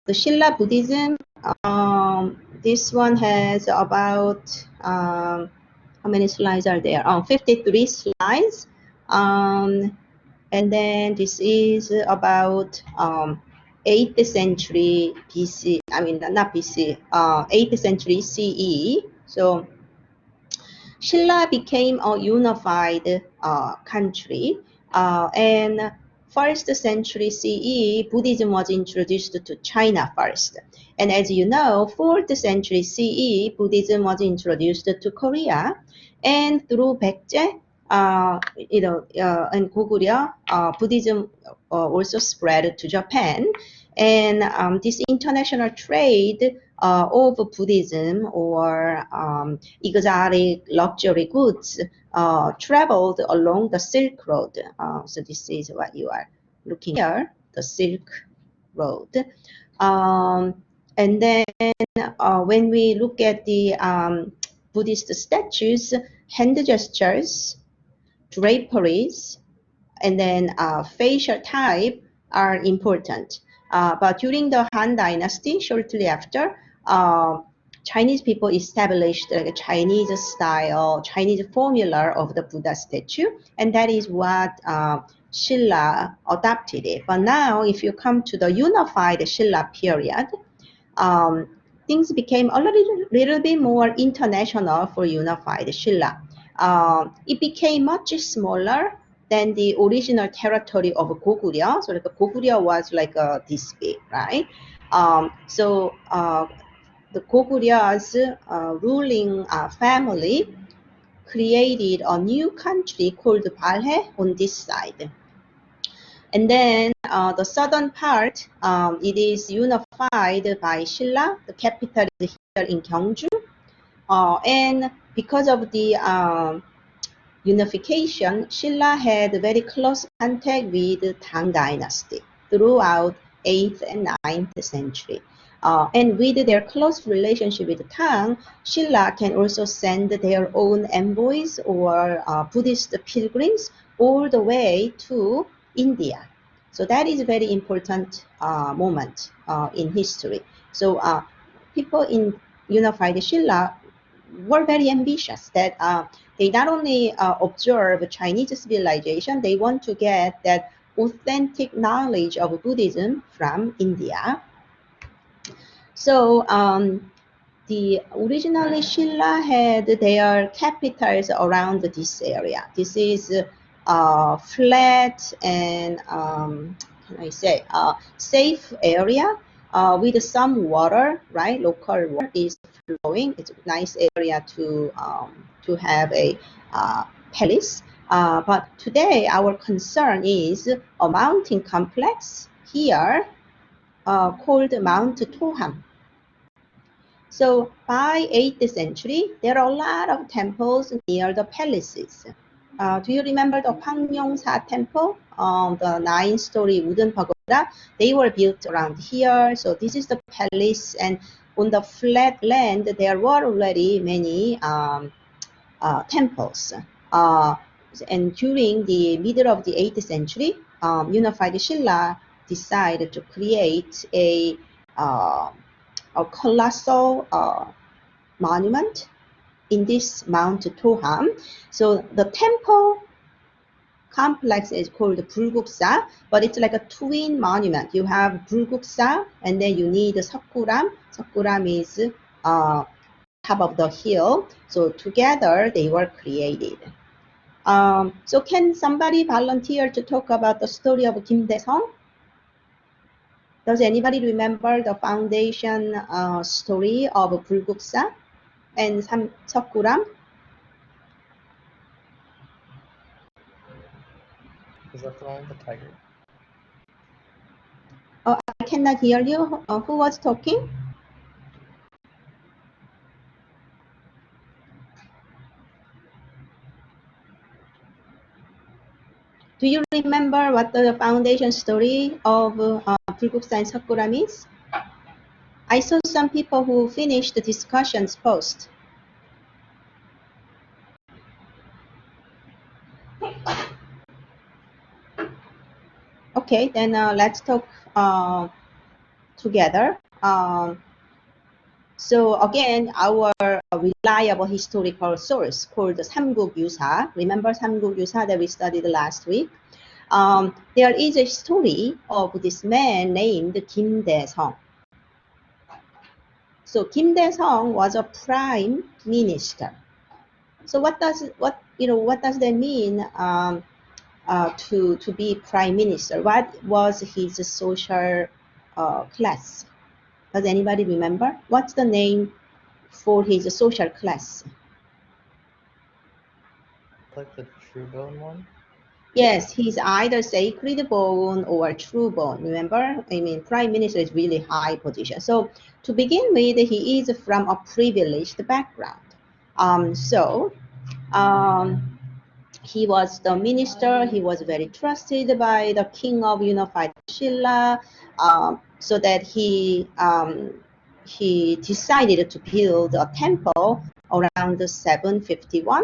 The Silla Buddhism, this one has about, how many slides are there? 53 slides. And then this is about 8th century BC, I mean, not BC, 8th century CE. So Silla became a unified country, and 1st century CE, Buddhism was introduced to China first. And as you know, 4th century CE, Buddhism was introduced to Korea. And through Baekje, and Goguryeo, Buddhism also spread to Japan. And this international trade of Buddhism or exotic luxury goods traveled along the Silk Road. So this is what you are looking here, the Silk Road. And then when we look at the Buddhist statues, hand gestures, draperies, and then facial type are important. But during the Han Dynasty, shortly after, Chinese people established like a Chinese style, Chinese formula of the Buddha statue, and that is what Silla adopted it. But now, if you come to the unified Silla period, things became a little bit more international for unified Silla. It became much smaller than the original territory of Goguryeo. So like Goguryeo was like this big, right? So the Goguryeo's ruling family created a new country called Balhae on this side. And then the southern part, it is unified by Silla. The capital is here in Kyungju. And because of the unification, Silla had very close contact with Tang Dynasty throughout 8th and 9th century. And with their close relationship with Tang, Silla can also send their own envoys or Buddhist pilgrims all the way to India. So that is a very important moment in history. So people in unified Silla were very ambitious that they not only observe Chinese civilization, they want to get that authentic knowledge of Buddhism from India. So the originally Silla had their capitals around this area. This is flat and can I say safe area with some water, right? Local water is flowing. It's a nice area to have a palace. But today our concern is a mountain complex here called Mount Toham. So by 8th century, there are a lot of temples near the palaces. Do you remember the Hwangryongsa temple, the 9-story wooden pagoda? They were built around here. So this is the palace, and on the flat land, there were already many temples. And during the middle of the 8th century, unified Silla decided to create a colossal monument in this Mount Toham. So the temple complex is called Bulguksa, but it's like a twin monument. You have Bulguksa, and then you need Seokguram. Seokguram is top of the hill. So together they were created. So can somebody volunteer to talk about the story of Kim Dae-sung? Does anybody remember the foundation story of Bulguksa and Seokguram? Is that the one with the tiger? Oh, I cannot hear you. Who was talking? Do you remember what the foundation story of Bulguksa and Seokguram is? I saw some people who finished the discussions post. Okay, then let's talk together. So again, our reliable historical source called the 삼국유사. Remember 삼국유사 that we studied last week? There is a story of this man named Kim Dae-sung. So Kim Dae-sung was a prime minister. So what does that mean to be prime minister? What was his social class? Does anybody remember? What's the name for his social class? Like the true bone one? Yes, he's either sacred bone or true bone. Remember, I mean, prime minister is really high position. So to begin with, he is from a privileged background. He was the minister. He was very trusted by the king of unified Silla, so that he decided to build a temple around 751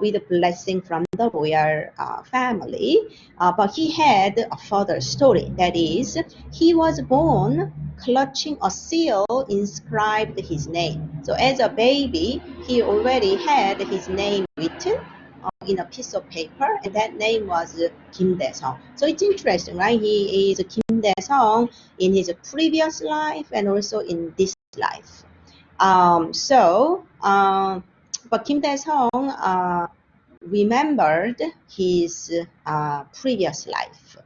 with a blessing from the royal family. But he had a further story. That is, he was born clutching a seal inscribed his name. So as a baby, he already had his name written in a piece of paper, and that name was Kim Dae-sung. So it's interesting, right? He is Kim Dae-sung in his previous life and also in this life. But Kim Dae-sung remembered his previous life.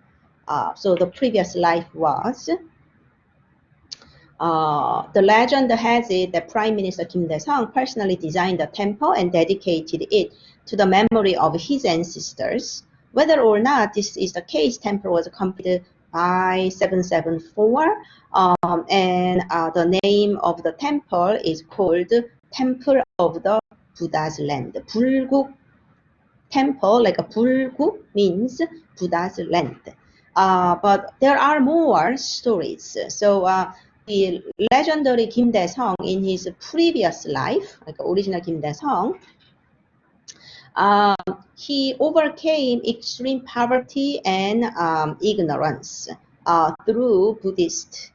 So the previous life was, the legend has it that Prime Minister Kim Dae-sung personally designed the temple and dedicated it to the memory of his ancestors. Whether or not this is the case, temple was completed by 774, and the name of the temple is called Temple of the Buddha's Land. 불국 temple, like a 불국 means Buddha's land. But there are more stories. So the legendary Kim Dae-sung in his previous life, like original Kim Dae-sung, he overcame extreme poverty and ignorance through Buddhist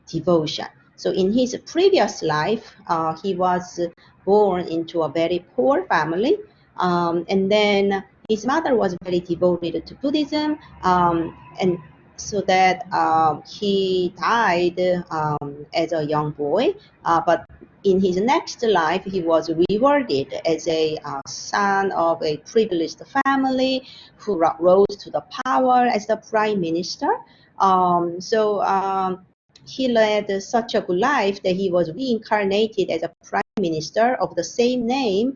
devotion. So in his previous life, he was born into a very poor family, and then his mother was very devoted to Buddhism, and so that he died as a young boy, but in his next life, he was rewarded as a son of a privileged family who rose to the power as the prime minister. He led such a good life that he was reincarnated as a prime minister of the same name.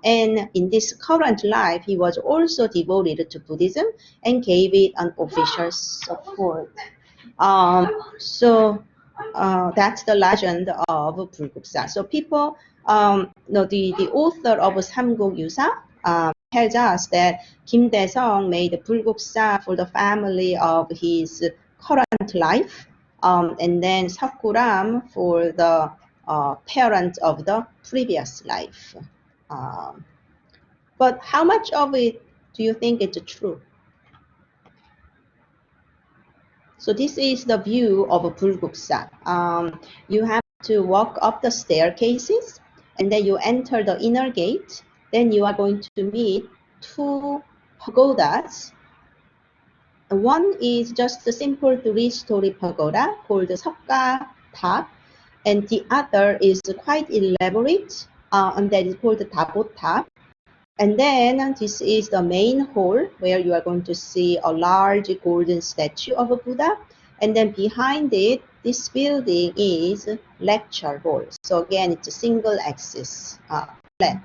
And in this current life, he was also devoted to Buddhism and gave it an official support. That's the legend of 불국사. So people, the author of 삼국유사 tells us that Kim Dae-sung made 불국사 for the family of his current life, and then 석구람 for the parents of the previous life. But how much of it do you think is true? So this is the view of 불국사. You have to walk up the staircases, and then you enter the inner gate. Then you are going to meet two pagodas. One is just a simple three-story pagoda called 석가 탑, and the other is quite elaborate, and that is called the tabot 탑. And then this is the main hall where you are going to see a large golden statue of a Buddha. And then behind it, this building is lecture hall. So again, it's a single axis plan.